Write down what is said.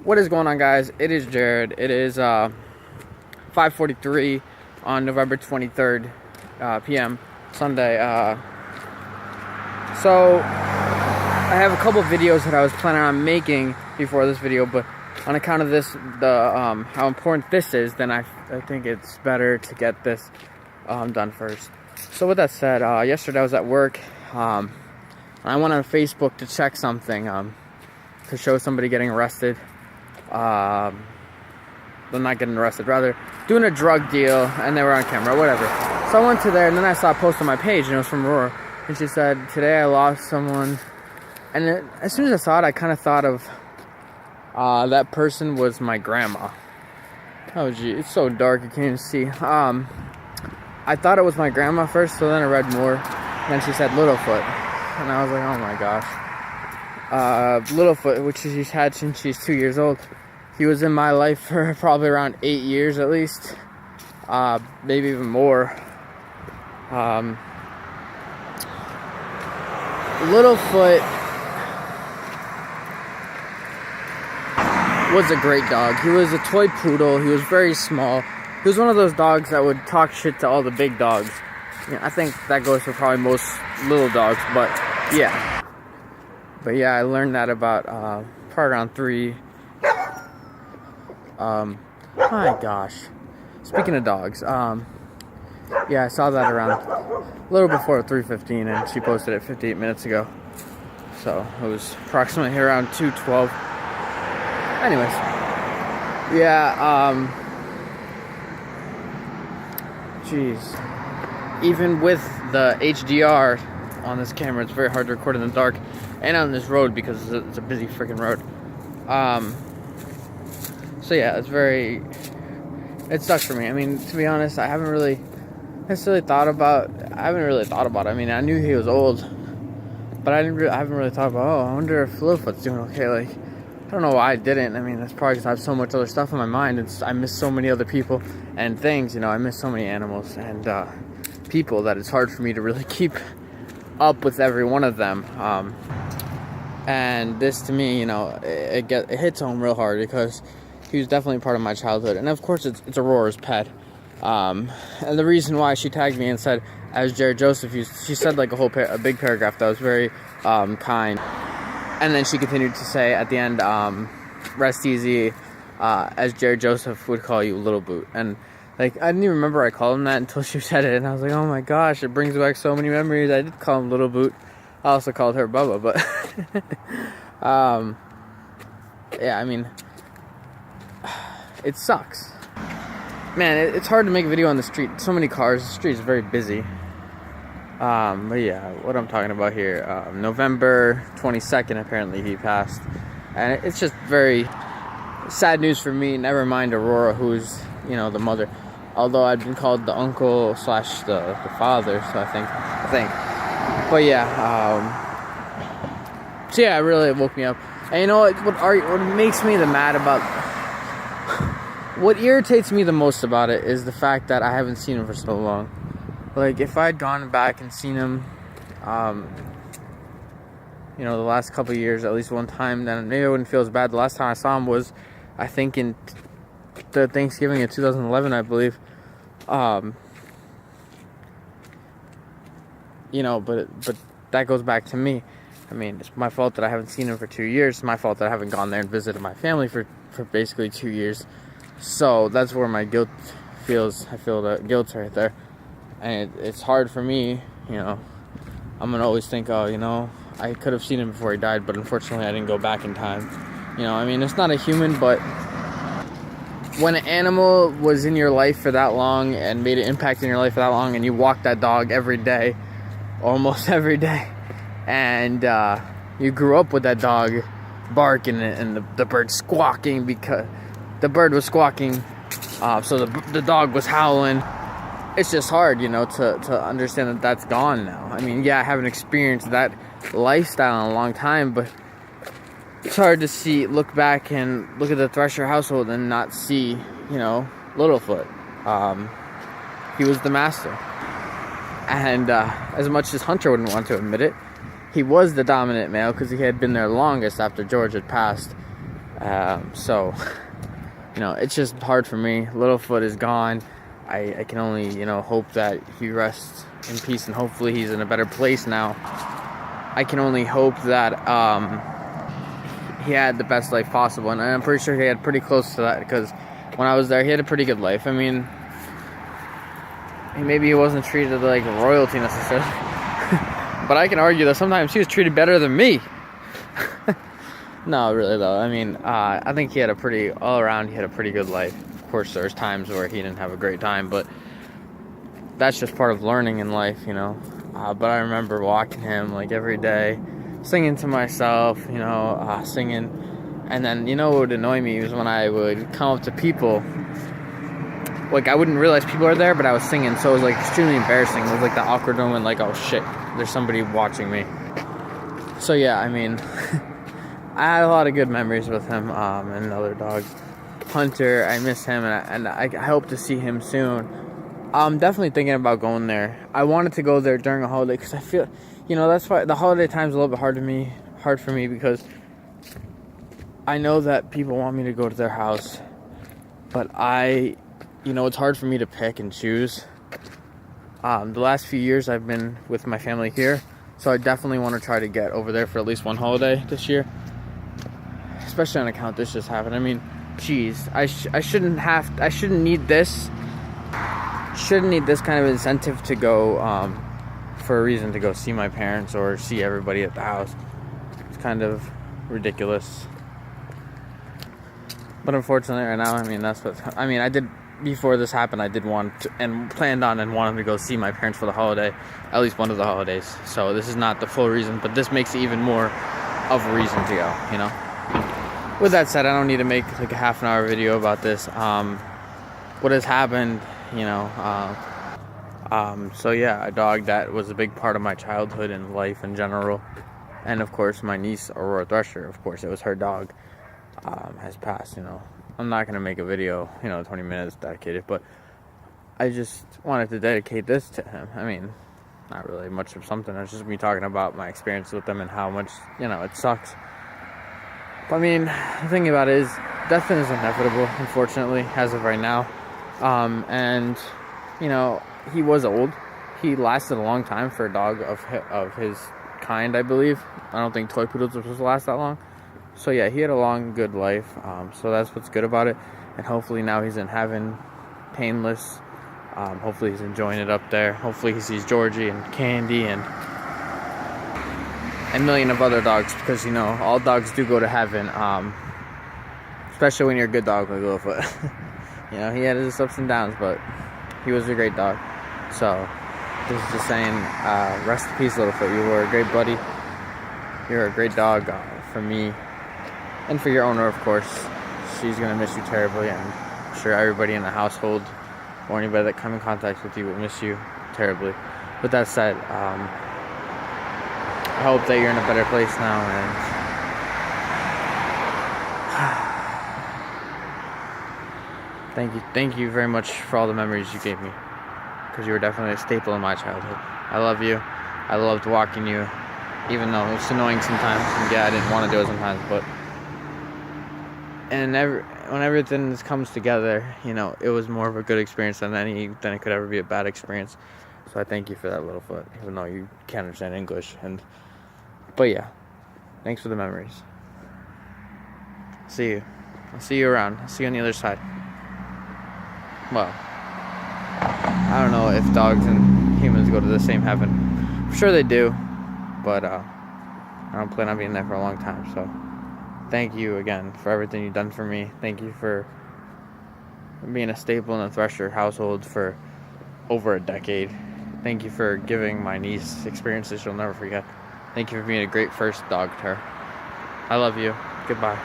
What is going on, guys? It is Jared. It is 5:43 on November 23rd p.m. Sunday. So I have a couple videos that I was planning on making before this video, but on account of this, how important this is, then I think it's better to get this done first. So with that said, yesterday I was at work. I went on Facebook to check something to show somebody getting arrested. Well, not getting arrested, rather doing a drug deal, and they were on camera, whatever. So I went to there, and then I saw a post on my page, and it was from Aurora, and she said, "Today I lost someone." And as soon as I saw it, I kind of thought of that person was my grandma. Oh gee, it's so dark you can't even see. I thought it was my grandma first, so then I read more, and then she said Littlefoot, and I was like, oh my gosh. Littlefoot, which she's had since she's 2 years old. He was in my life for probably around 8 years at least, maybe even more. Littlefoot was a great dog. He was a toy poodle. He was very small. He was one of those dogs that would talk shit to all the big dogs. Yeah, I think that goes for probably most little dogs, but yeah. But yeah, I learned that about probably around 3. My gosh. Speaking of dogs, yeah, I saw that around a little before 3:15, and she posted it 58 minutes ago. So it was approximately around 2:12. Anyways, yeah, jeez. Even with the HDR on this camera, it's very hard to record in the dark and on this road because it's a busy freaking road. So yeah, it sucks for me. I mean, to be honest, I haven't really thought about it. I mean, I knew he was old, but I haven't really thought about, I wonder if Littlefoot's doing okay. Like, I don't know why I didn't. I mean, that's probably because I have so much other stuff in my mind. I miss so many other people and things, I miss so many animals and people that it's hard for me to really keep up with every one of them. And this, to me, it hits home real hard because he was definitely part of my childhood. And of course, it's Aurora's pet. And the reason why she tagged me and said, as Jared Joseph, she said like a big paragraph that was very kind. And then she continued to say at the end, rest easy, as Jared Joseph would call you, Little Boot. And like, I didn't even remember I called him that until she said it. And I was like, oh my gosh, it brings back so many memories. I did call him Little Boot. I also called her Bubba, but yeah, I mean, it sucks. Man, it's hard to make a video on the street. So many cars. The street is very busy. But yeah, what I'm talking about here, November 22nd, apparently he passed. And it's just very sad news for me. Never mind Aurora, who's, the mother. Although I've been called the uncle / the father, so I think. But yeah, so yeah, it really woke me up. And you know what makes me mad about, what irritates me the most about it is the fact that I haven't seen him for so long. Like, if I'd gone back and seen him, the last couple of years, at least one time, then maybe I wouldn't feel as bad. The last time I saw him was, I think, in the Thanksgiving of 2011, I believe. But that goes back to me. I mean, it's my fault that I haven't seen him for 2 years. It's my fault that I haven't gone there and visited my family for basically 2 years. So that's where my guilt feels. I feel the guilt right there. And it's hard for me, I'm going to always think, I could have seen him before he died, but unfortunately I didn't go back in time. I mean, it's not a human, but when an animal was in your life for that long and made an impact in your life for that long, and you walk that dog every day, almost every day, and you grew up with that dog barking and the bird squawking because the bird was squawking, so the dog was howling. It's just hard, to understand that that's gone now. I mean, yeah, I haven't experienced that lifestyle in a long time, but it's hard to look back and look at the Thresher household and not see, Littlefoot. He was the master. And as much as Hunter wouldn't want to admit it, he was the dominant male because he had been there longest after George had passed. So, it's just hard for me. Littlefoot is gone. I can only, hope that he rests in peace, and hopefully he's in a better place now. I can only hope that he had the best life possible, and I'm pretty sure he had pretty close to that, because when I was there, he had a pretty good life. I mean, maybe he wasn't treated like royalty necessarily, but I can argue that sometimes he was treated better than me. No, really though. I mean, I think he had all around, he had a pretty good life. Of course, there's times where he didn't have a great time, but that's just part of learning in life, But I remember walking him like every day, singing to myself, singing. And then, what would annoy me was when I would come up to people, like I wouldn't realize people are there, but I was singing, so it was like extremely embarrassing. It was like the awkward moment, like, oh shit, there's somebody watching me. So yeah, I mean, I had a lot of good memories with him, and another dog, Hunter. I miss him, and I hope to see him soon. I'm definitely thinking about going there. I wanted to go there during a holiday, because I feel, that's why the holiday time's a little bit hard for me, because I know that people want me to go to their house, but it's hard for me to pick and choose. The last few years I've been with my family here, so I definitely want to try to get over there for at least one holiday this year, especially on account this just happened. I mean, geez, I shouldn't need this kind of incentive to go, for a reason to go see my parents or see everybody at the house. It's kind of ridiculous. But unfortunately right now, I did, before this happened, I did want to, and planned on and wanted to go see my parents for the holiday, at least one of the holidays. So this is not the full reason, but this makes it even more of a reason to go, With that said, I don't need to make like a half an hour video about this. What has happened, so yeah, a dog that was a big part of my childhood and life in general. And of course, my niece, Aurora Thresher, of course, it was her dog, has passed, I'm not going to make a video, 20 minutes dedicated, but I just wanted to dedicate this to him. I mean, not really much of something. It's just me talking about my experience with them and how much, it sucks. But I mean, the thing about it is, death is inevitable, unfortunately, as of right now. And, he was old. He lasted a long time for a dog of his kind, I believe. I don't think toy poodles are supposed to last that long. So yeah, he had a long, good life. So that's what's good about it. And hopefully now he's in heaven, painless. Hopefully he's enjoying it up there. Hopefully he sees Georgie and Candy and a million of other dogs, because all dogs do go to heaven. Especially when you're a good dog like Littlefoot. He had his ups and downs, but he was a great dog. So this is just saying, rest in peace, Littlefoot. You were a great buddy. You're a great dog for me, and for your owner, of course. She's gonna miss you terribly, and I'm sure everybody in the household or anybody that come in contact with you will miss you terribly. With that said, I hope that you're in a better place now, and thank you very much for all the memories you gave me, because you were definitely a staple in my childhood. I love you. I loved walking you, even though it's annoying sometimes, and yeah, I didn't want to do it sometimes, but when everything comes together, it was more of a good experience than it could ever be a bad experience. So I thank you for that, Littlefoot, even though you can't understand English. But yeah, thanks for the memories. See you. I'll see you around. I'll see you on the other side. Well, I don't know if dogs and humans go to the same heaven. I'm sure they do, but I don't plan on being there for a long time. So thank you again for everything you've done for me. Thank you for being a staple in the Thresher household for over a decade. Thank you for giving my niece experiences she'll never forget. Thank you for being a great first dog to her. I love you. Goodbye.